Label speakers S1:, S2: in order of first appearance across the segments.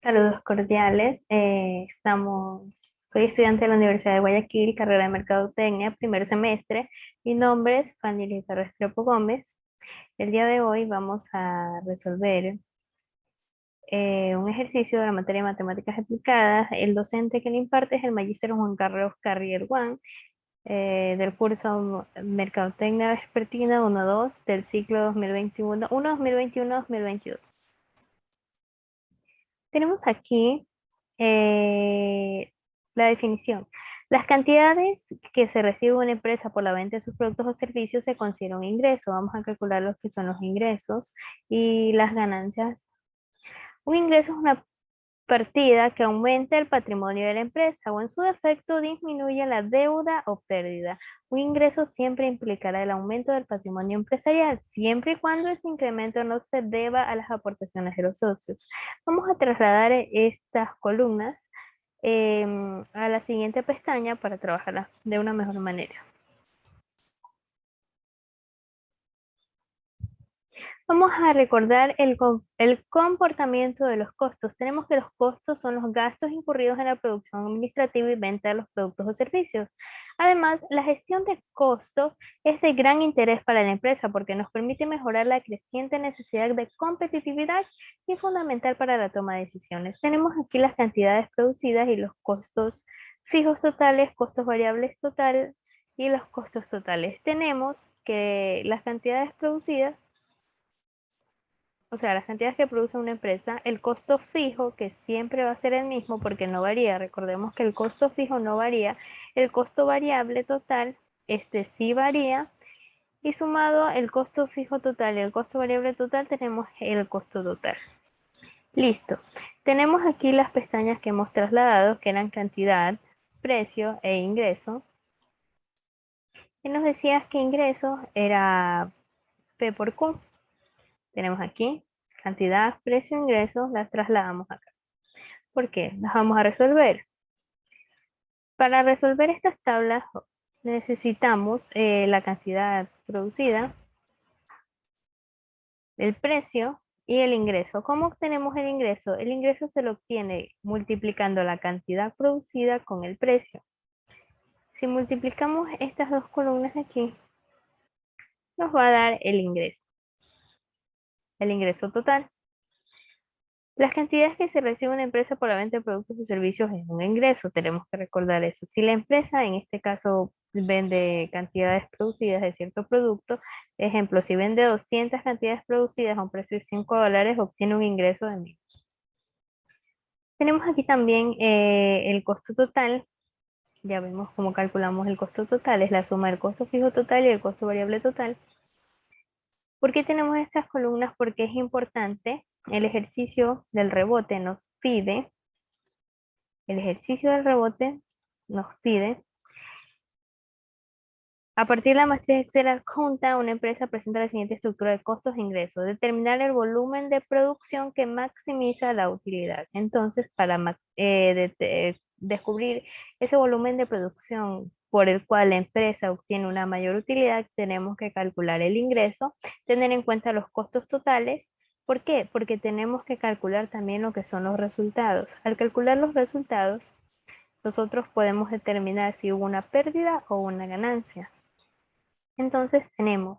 S1: Saludos cordiales. Soy estudiante de la Universidad de Guayaquil, carrera de Mercadotecnia, primer semestre. Mi nombre es Fanny Lisa Restrepo Gómez. El día de hoy vamos a resolver un ejercicio de la materia de matemáticas aplicadas. El docente que le imparte es el magíster Juan Carlos Carrier Juan, del curso Mercadotecnia Vespertina 1-2 del ciclo 2021, 1-2021-2022. Tenemos aquí la definición. Las cantidades que se recibe una empresa por la venta de sus productos o servicios se considera un ingreso. Vamos a calcular lo que son los ingresos y las ganancias. Un ingreso es una partida que aumenta el patrimonio de la empresa o en su defecto disminuye la deuda o pérdida. Un ingreso siempre implicará el aumento del patrimonio empresarial, siempre y cuando ese incremento no se deba a las aportaciones de los socios. Vamos a trasladar estas columnas a la siguiente pestaña para trabajarlas de una mejor manera. Vamos a recordar el comportamiento de los costos. Tenemos que los costos son los gastos incurridos en la producción administrativa y venta de los productos o servicios. Además, la gestión de costos es de gran interés para la empresa porque nos permite mejorar la creciente necesidad de competitividad y es fundamental para la toma de decisiones. Tenemos aquí las cantidades producidas y los costos fijos totales, costos variables total y los costos totales. Tenemos que las cantidades producidas, o sea, las cantidades que produce una empresa, el costo fijo, que siempre va a ser el mismo porque no varía, recordemos que el costo fijo no varía, el costo variable total, este sí varía, y sumado el costo fijo total y el costo variable total, tenemos el costo total. Listo. Tenemos aquí las pestañas que hemos trasladado, que eran cantidad, precio e ingreso. Y nos decías que ingreso era P por Q. Tenemos aquí cantidad, precio, ingresos, las trasladamos acá. ¿Por qué? Las vamos a resolver. Para resolver estas tablas necesitamos la cantidad producida, el precio y el ingreso. ¿Cómo obtenemos el ingreso? El ingreso se lo obtiene multiplicando la cantidad producida con el precio. Si multiplicamos estas dos columnas de aquí, nos va a dar el ingreso total. Las cantidades que se recibe una empresa por la venta de productos y servicios es un ingreso, tenemos que recordar eso. Si la empresa, en este caso, vende cantidades producidas de cierto producto, ejemplo, si vende 200 cantidades producidas a un precio de $5, obtiene un ingreso de 1000. Tenemos aquí también el costo total. Ya vemos cómo calculamos el costo total, es la suma del costo fijo total y el costo variable total. ¿Por qué tenemos estas columnas? Porque es importante, el ejercicio del rebote nos pide El ejercicio del rebote nos pide, a partir de la matriz Excel adjunta, una empresa presenta la siguiente estructura de costos e ingresos. Determinar el volumen de producción que maximiza la utilidad. Entonces, para descubrir ese volumen de producción por el cual la empresa obtiene una mayor utilidad, tenemos que calcular el ingreso, tener en cuenta los costos totales. ¿Por qué? Porque tenemos que calcular también lo que son los resultados. Al calcular los resultados, nosotros podemos determinar si hubo una pérdida o una ganancia. Entonces tenemos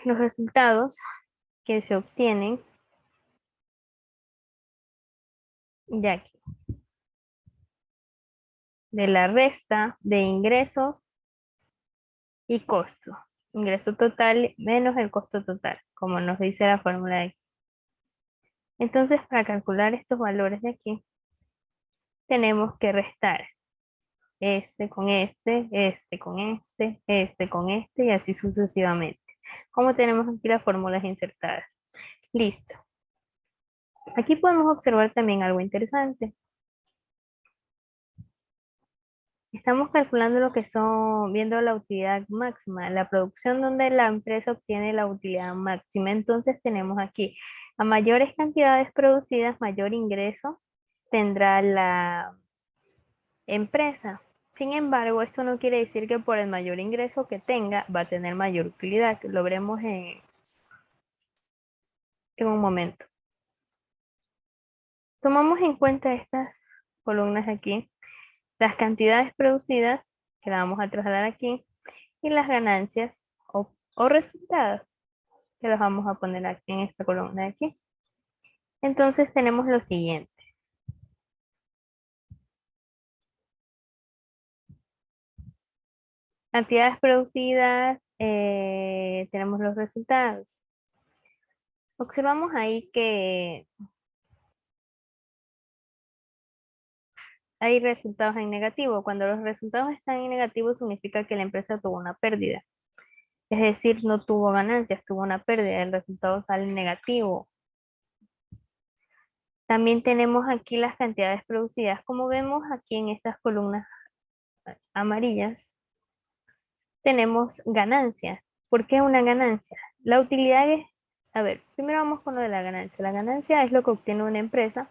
S1: los resultados que se obtienen de aquí, de la resta de ingresos y costo. Ingreso total menos el costo total, como nos dice la fórmula de aquí. Entonces, para calcular estos valores de aquí, tenemos que restar este con este, este con este, este con este y así sucesivamente. Como tenemos aquí las fórmulas insertadas. Listo. Aquí podemos observar también algo interesante. Estamos calculando lo que son, viendo la utilidad máxima, la producción donde la empresa obtiene la utilidad máxima. Entonces tenemos aquí, a mayores cantidades producidas, mayor ingreso tendrá la empresa. Sin embargo, esto no quiere decir que por el mayor ingreso que tenga va a tener mayor utilidad. Lo veremos en un momento. Tomamos en cuenta estas columnas de aquí, las cantidades producidas, que las vamos a trasladar aquí, y las ganancias o resultados, que los vamos a poner aquí en esta columna de aquí. Entonces tenemos lo siguiente. Cantidades producidas, tenemos los resultados. Observamos ahí que hay resultados en negativo. Cuando los resultados están en negativo significa que la empresa tuvo una pérdida. Es decir, no tuvo ganancias, tuvo una pérdida. El resultado sale negativo. También tenemos aquí las cantidades producidas. Como vemos aquí en estas columnas amarillas, tenemos ganancias. ¿Por qué una ganancia? La utilidad es, a ver, primero vamos con lo de la ganancia. La ganancia es lo que obtiene una empresa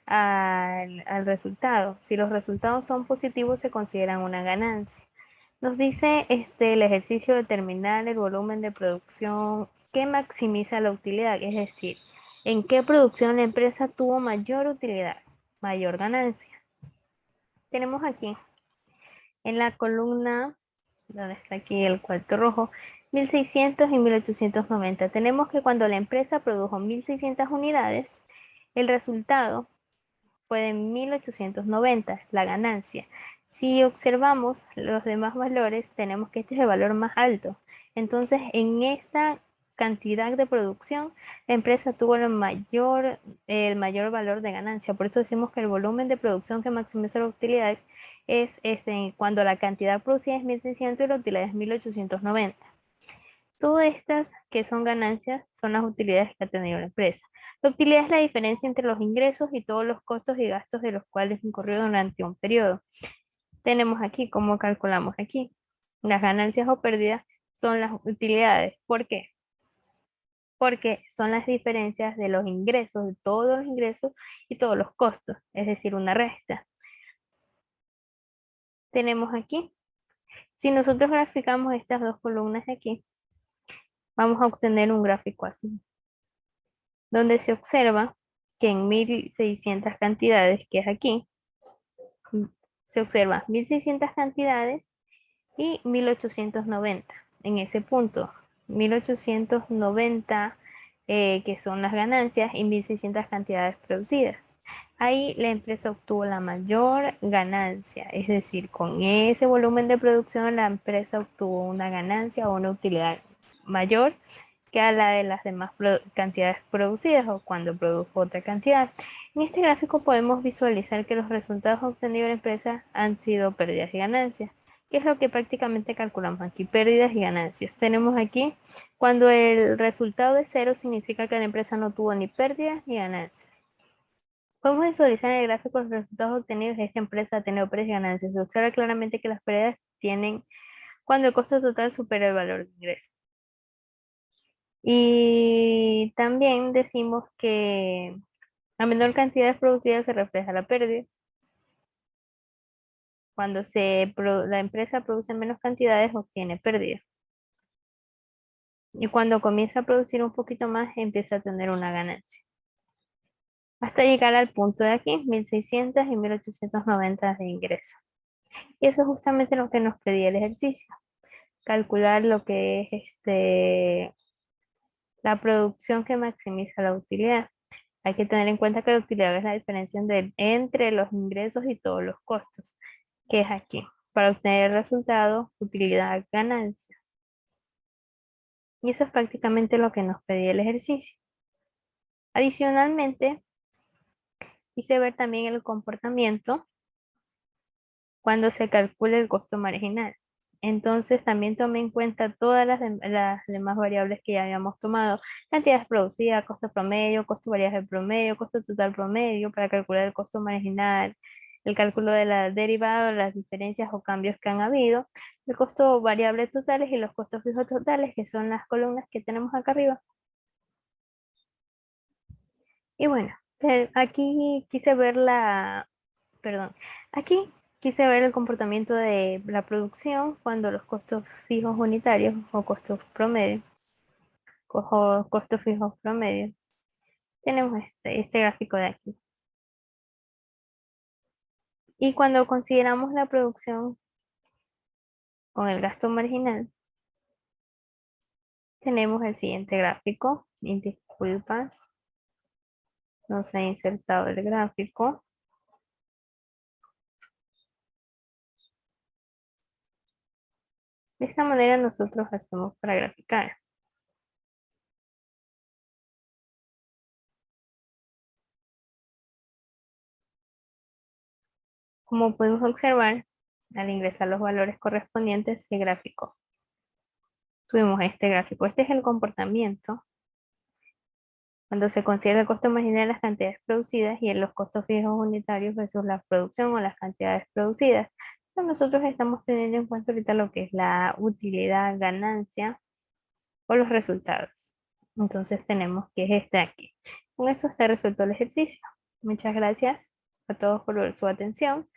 S1: al resultado. Si los resultados son positivos, se consideran una ganancia. Nos dice el ejercicio determinar el volumen de producción que maximiza la utilidad, es decir, en qué producción la empresa tuvo mayor utilidad, mayor ganancia. Tenemos aquí en la columna, donde está aquí el cuarto rojo, 1600 y 1890. Tenemos que cuando la empresa produjo 1600 unidades, el resultado fue de 1890, la ganancia. Si observamos los demás valores, tenemos que este es el valor más alto. Entonces, en esta cantidad de producción, la empresa tuvo el mayor valor de ganancia. Por eso decimos que el volumen de producción que maximiza la utilidad es cuando la cantidad producida es 1600 y la utilidad es 1890. Todas estas que son ganancias son las utilidades que ha tenido la empresa. La utilidad es la diferencia entre los ingresos y todos los costos y gastos de los cuales incurrió durante un periodo. Tenemos aquí, ¿cómo calculamos aquí? Las ganancias o pérdidas son las utilidades. ¿Por qué? Porque son las diferencias de los ingresos, de todos los ingresos y todos los costos, es decir, una resta. Tenemos aquí, si nosotros graficamos estas dos columnas de aquí, vamos a obtener un gráfico así, donde se observa que en 1600 cantidades, que es aquí, se observa 1600 cantidades y 1890 en ese punto. 1890 que son las ganancias y 1600 cantidades producidas. Ahí la empresa obtuvo la mayor ganancia, es decir, con ese volumen de producción la empresa obtuvo una ganancia o una utilidad mayor que a la de las demás cantidades producidas o cuando produjo otra cantidad. En este gráfico podemos visualizar que los resultados obtenidos de la empresa han sido pérdidas y ganancias, que es lo que prácticamente calculamos aquí, pérdidas y ganancias. Tenemos aquí, cuando el resultado es cero, significa que la empresa no tuvo ni pérdidas ni ganancias. Podemos visualizar en el gráfico los resultados obtenidos de esta empresa ha tenido pérdidas y ganancias. Se observa claramente que las pérdidas tienen cuando el costo total supera el valor de ingreso. Y también decimos que a menor cantidad producida se refleja la pérdida. Cuando la empresa produce menos cantidades, obtiene pérdida. Y cuando comienza a producir un poquito más, empieza a tener una ganancia. Hasta llegar al punto de aquí, 1600 y 1890 de ingreso. Y eso es justamente lo que nos pedía el ejercicio. Calcular lo que es la producción que maximiza la utilidad. Hay que tener en cuenta que la utilidad es la diferencia entre los ingresos y todos los costos, que es aquí. Para obtener el resultado, utilidad, ganancia. Y eso es prácticamente lo que nos pedía el ejercicio. Adicionalmente, hice ver también el comportamiento cuando se calcula el costo marginal. Entonces también tomé en cuenta todas las demás variables que ya habíamos tomado, cantidades producidas, costo promedio, costo variable promedio, costo total promedio para calcular el costo marginal, el cálculo de la derivada, las diferencias o cambios que han habido, el costo variable totales y los costos fijos totales, que son las columnas que tenemos acá arriba. Y bueno, aquí quise ver perdón, aquí quise ver el comportamiento de la producción cuando los costos fijos unitarios o costos promedio, costos fijos promedio, tenemos este gráfico de aquí. Y cuando consideramos la producción con el gasto marginal, tenemos el siguiente gráfico. Y disculpas, no se ha insertado el gráfico. De esta manera nosotros hacemos para graficar. Como podemos observar, al ingresar los valores correspondientes, el gráfico. Tuvimos este gráfico. Este es el comportamiento cuando se considera el costo marginal de las cantidades producidas y en los costos fijos unitarios versus la producción o las cantidades producidas. Entonces nosotros estamos teniendo en cuenta ahorita lo que es la utilidad, ganancia o los resultados. Entonces tenemos que es este aquí. Con eso está resuelto el ejercicio. Muchas gracias a todos por su atención